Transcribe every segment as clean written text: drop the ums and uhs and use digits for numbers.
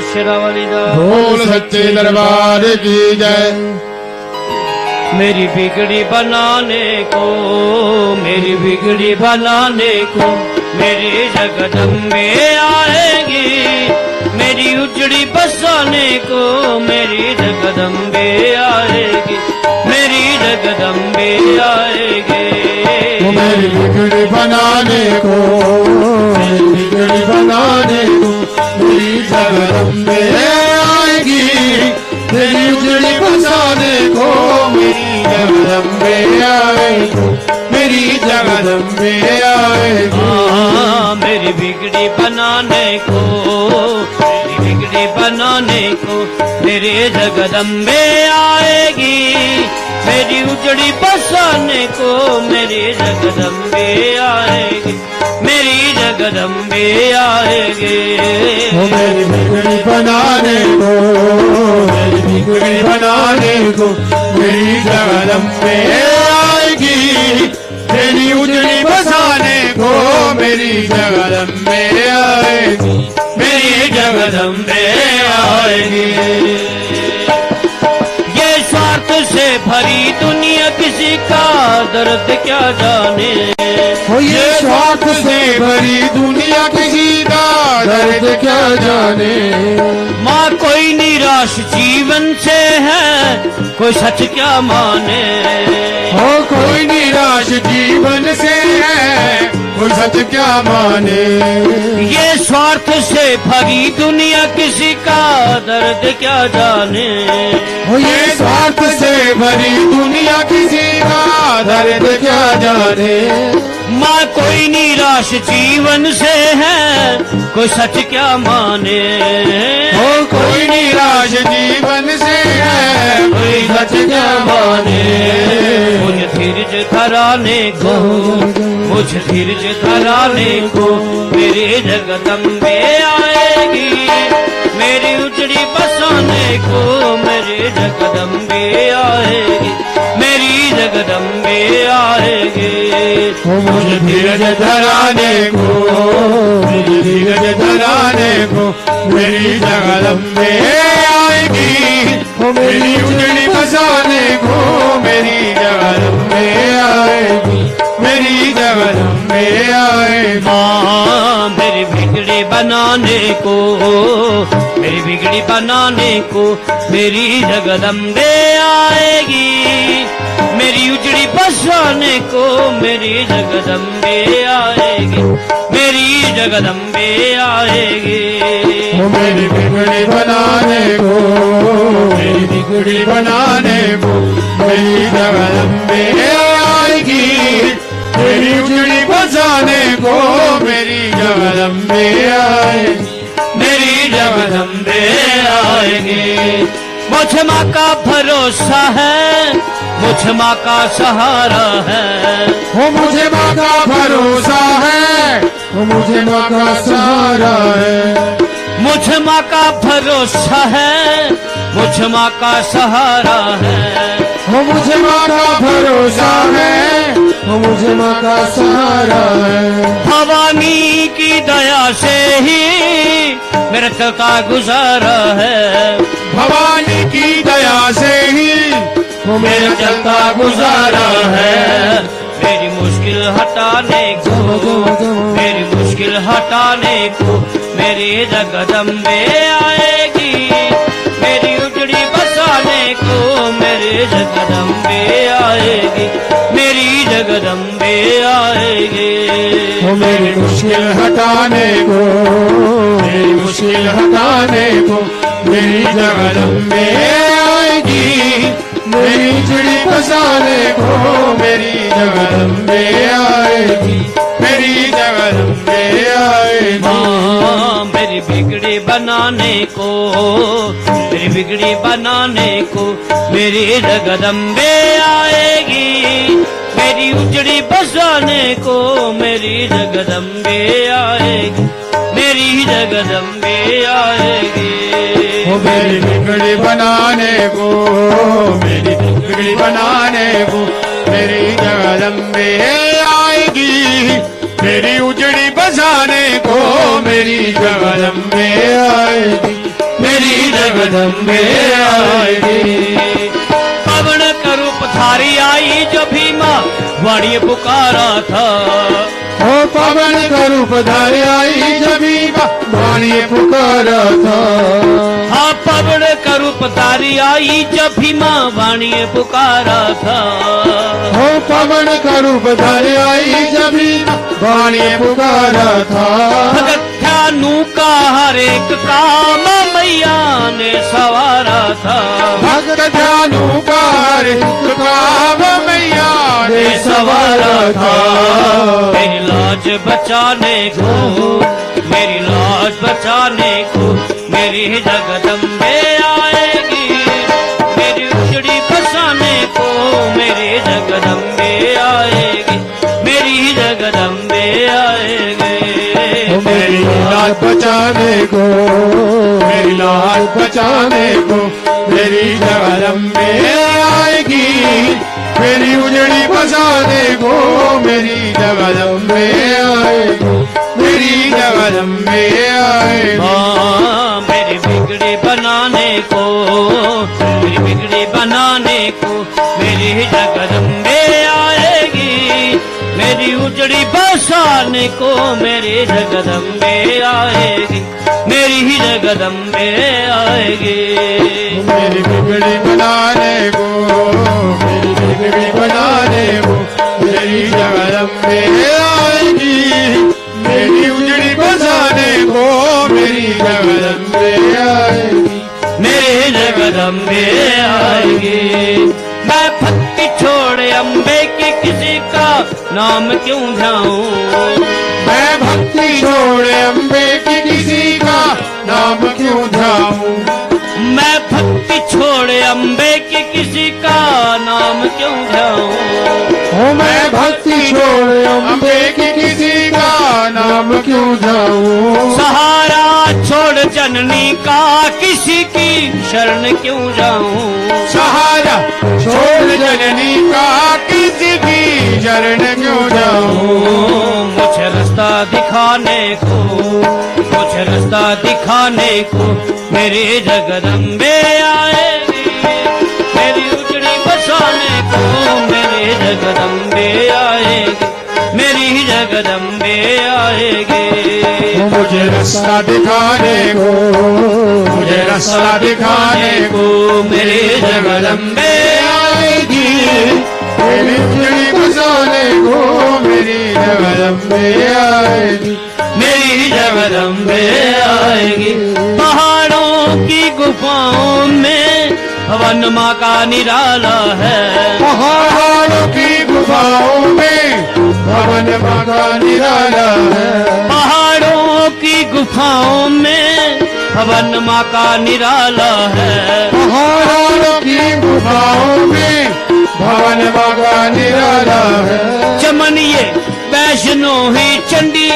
शेरावाली दा बोल सच्चे दरबार की जय। मेरी बिगड़ी बनाने को, मेरी बिगड़ी बनाने को मेरी जगदम्बे आएगी। मेरी उजड़ी बसाने को मेरी जगदम्बे आएगी। मेरी जगदम्बे आएगी। मेरी बिगड़ी बनाने को, मेरी बिगड़ी बनाने को मेरी जगदम्बे आएगी। मेरी उजड़ी बसाने को मेरी जगदम्बे आएगी। मेरी जगदम्बे आएगी। मेरी बिगड़ी बनाने को, मेरी बिगड़ी बनाने को मेरे जगदम्बे आएगी। मेरी उजड़ी बसाने को मेरी जगदम्बे आएगी। मेरी जगदम्बे आएगी। मेरी बिगड़ी बनाने को, मेरी बिगड़ी बनाने को मेरी जगदम्बे आएगी। मेरी उजड़ी बसाने को मेरी जगदम्बे आएगी। मेरी जगदम्बे आएगी। ये स्वार्थ से भरी दुनिया किसी का दर्द क्या जाने। ये स्वार्थ से भरी दुनिया किसी का दर्द क्या जाने। माँ कोई निराश जीवन से है, कोई सच क्या माने। हो कोई निराश जीवन से है, कोई सच क्या माने। ये स्वार्थ से भरी दुनिया किसी का दर्द क्या जाने। हो ये स्वार्थ से भरी दुनिया किसी का दर्द क्या जाने। माँ कोई निराश जीवन से है, कोई सच क्या माने। हो कोई निराश जीवन से है, कोई सच क्या माने। मुझे धीरज धराने को, मुझे धीरज धराने को मेरी जगदम्बे आएगी। मेरी उजड़ी बसाने को मेरी जगदम्बे आएगी। मेरी जगदम्बे आएगी। मुझे धीरज धराने को, मुझे धीरज धराने को मेरी जगदम्बे आएगी। मेरी उजड़ी बसाने को मेरी जगदम्बे आएगी। मेरी जगदम्बे आएगी। माँ मेरी बिगड़ी बनाने को, मेरी बिगड़ी बनाने को मेरी जगदम्बे आएगी। मेरी उजड़ी बसाने को मेरी जगदम्बे आएगी। मेरी जगदम्बे आएगी। मेरी बिगड़ी बनाने को, मेरी बिगड़ी बनाने को मेरी जगदम्बे आएगी। मेरी उजड़ी बसाने को मेरी जगदम्बे आएगी। मेरी जगदम्बे आएगी। मुझ माँ का भरोसा है, मुझ माँ का सहारा है। हो मुझे माँ का भरोसा है, हो मुझे माँ का सहारा है। मुझ माँ का भरोसा है, मुझ माँ का सहारा है। हो मुझे माँ का भरोसा है, हो मुझे माँ का सहारा है। भवानी की दया से ही मेरा चलता गुजारा है। भवानी की दया से ही वो मेरा चलता गुजारा है। मेरी मुश्किल हटाने को, मेरी मुश्किल हटाने को मेरी जगदम्बे आएगी। मेरी उजड़ी बसाने को मेरी जगदम्बे आएगी। मेरी जगदम्बे आएगी। वो मेरी मुश्किल हटाने को, मेरी मुश्किल हटाने को मेरी जगदम्बे आएगी। मेरी उजड़ी बसाने को मेरी जगदम्बे आएगी। मेरी जगदम्बे आएगी। माँ मेरी बिगड़ी बनाने को, मेरी बिगड़ी बनाने को मेरी जगदम्बे आएगी। मेरी उजड़ी बसाने को मेरी जगदम्बे आएगी। मेरी जगदम्बे आएगी। वो मेरी बिगड़ी बनाने को, मेरी बिगड़ी बनाने को मेरी जगदम्बे आएगी। मेरी उजड़ी बसाने को मेरी जगदम्बे आएगी। जगदम्बे आएगी। पवन का रूप धारी आई जो भीमा वाणी पुकारा था। ओ पवन का रूप धारी आई जबी वाणी पुकारा था। हाँ पवन का रूप धारी आई जब भीमा वाणी पुकारा था। ओ पवन का रूप धारी आई जबी वाणी पुकारा था। भगत्यानु का हर एक काम मैया ने सवारा था। भक्त ध्यानु का हर एक काम मैया ने सवारा था। मेरी लाज बचाने को, मेरी लाज बचाने को मेरी जगदम्बे आएगी। मेरी उजड़ी बसाने को मेरी जगदम्बे आएगी। मेरी जगदम्बे आएगी। मेरी लाज बचाने को, मेरी लाज बचाने को मेरी जगदम्बे आएगी। मेरी उजड़ी बचाने को मेरी जगदम्बे आएगी। मेरी जगदम्बे आएगी। हाँ मेरी बिगड़ी बनाने को, मेरी बिगड़ी बनाने को मेरी जगदम्बे आएगी। मेरी उजड़ी बसाने को मेरी जगदम्बे आएगी। मेरी ही जगदम्बे आएगी। मेरी बिगड़ी बनाने को, मेरी बिगड़ी बनाने को मेरी जगदम्बे आएगी। मेरी उजड़ी बसाने को मेरी जगदम्बे आएगी। मेरी जगदम्बे आएगी। मैं भक्ति छोड़ अम्बे की किसी का नाम क्यों ध्याऊं। मैं भक्ति छोड़ अम्बे की किसी का नाम क्यों ध्याऊं। मैं भक्ति छोड़ अम्बे की किसी का नाम क्यों ध्याऊं। ओ मैं भक्ति छोड़ अम्बे की किसी का नाम क्यों ध्याऊं। सहारा छोड़ जननी का किसी की शरण क्यों जाऊं। सहारा छोड़ जननी का किसी की शरण क्यों जाऊं। मुझे रास्ता दिखाने को, मुझे रास्ता दिखाने को मेरी जगदम्बे आएगी। मेरी उजड़ी बसाने को मेरी जगदम्बे आएगी। मेरी जगदम्बे आएगी। मुझे रास्ता दिखाने को, मुझे रास्ता दिखाने को मेरी जगदम्बे आएगी। मेरी उजड़ी बसाने को मेरी जगदम्बे आएगी। मेरी जगदम्बे आएगी। पहाड़ों की गुफाओं में भवन माँ का निराला है। पहाड़ों की गुफाओं में भवन माँ का निराला है। पहाड़ों की गुफाओं में भवन माँ का निराला है। पहाड़ों की गुफाओं में भवन माँ का निराला है। चमनिए वैष्णो ही चंडी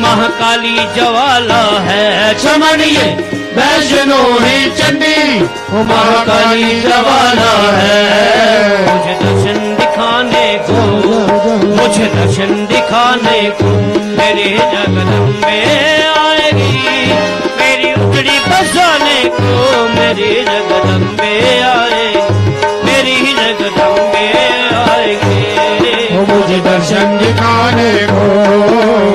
महाकाली ज्वाला है। चमनिए वैष्णो ही चंडी महाकाली ज्वाला है। मुझे दर्शन दिखाने को, मुझे दर्शन दिखाने को मेरी जगदम्बे आएगी। मेरी उजड़ी बसाने को मेरी जगदम्बे आएगी। मेरी जगदम्बे आएगी। मुझे दर्शन दिखाने को,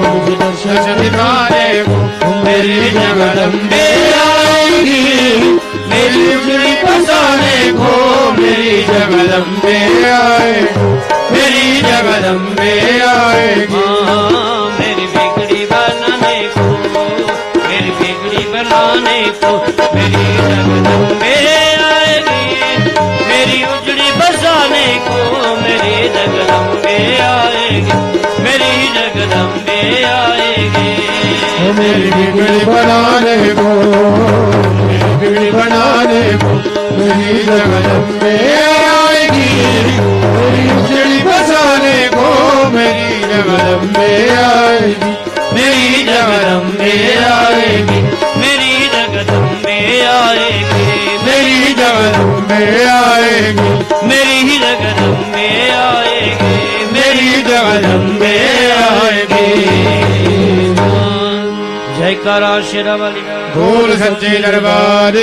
मुझे दर्शन दिखाने को मेरी जगदम्बे आएगी। मेरी उजड़ी बसाने को मेरी जगदम्बे आएगी। मेरी जगदम्बे आएगी। हाँ, मेरी बिगड़ी बनाने को, मेरी बिगड़ी बनाने को मेरी जगदम्बे आएगी। मेरी उजड़ी बसाने को मेरी जगदम्बे आएगी। मेरी जगदम्बे आएगी। मेरी बिगड़ी बनाने को, मेरी बिगड़ी बनाने को मेरी जगदम्बे आएगी। मेरी उजड़ी बसाने को मेरी जगदम्बे आएगी। मेरी जगदम्बे आएगी। मेरी जगदम्बे आएगी। मेरी जगदम्बे आएगी। मेरी जगदम्बे आएगी। मेरी जगदम्बे आएगी। जयकारा शेरा वाली का। बोल सच्चे दरबार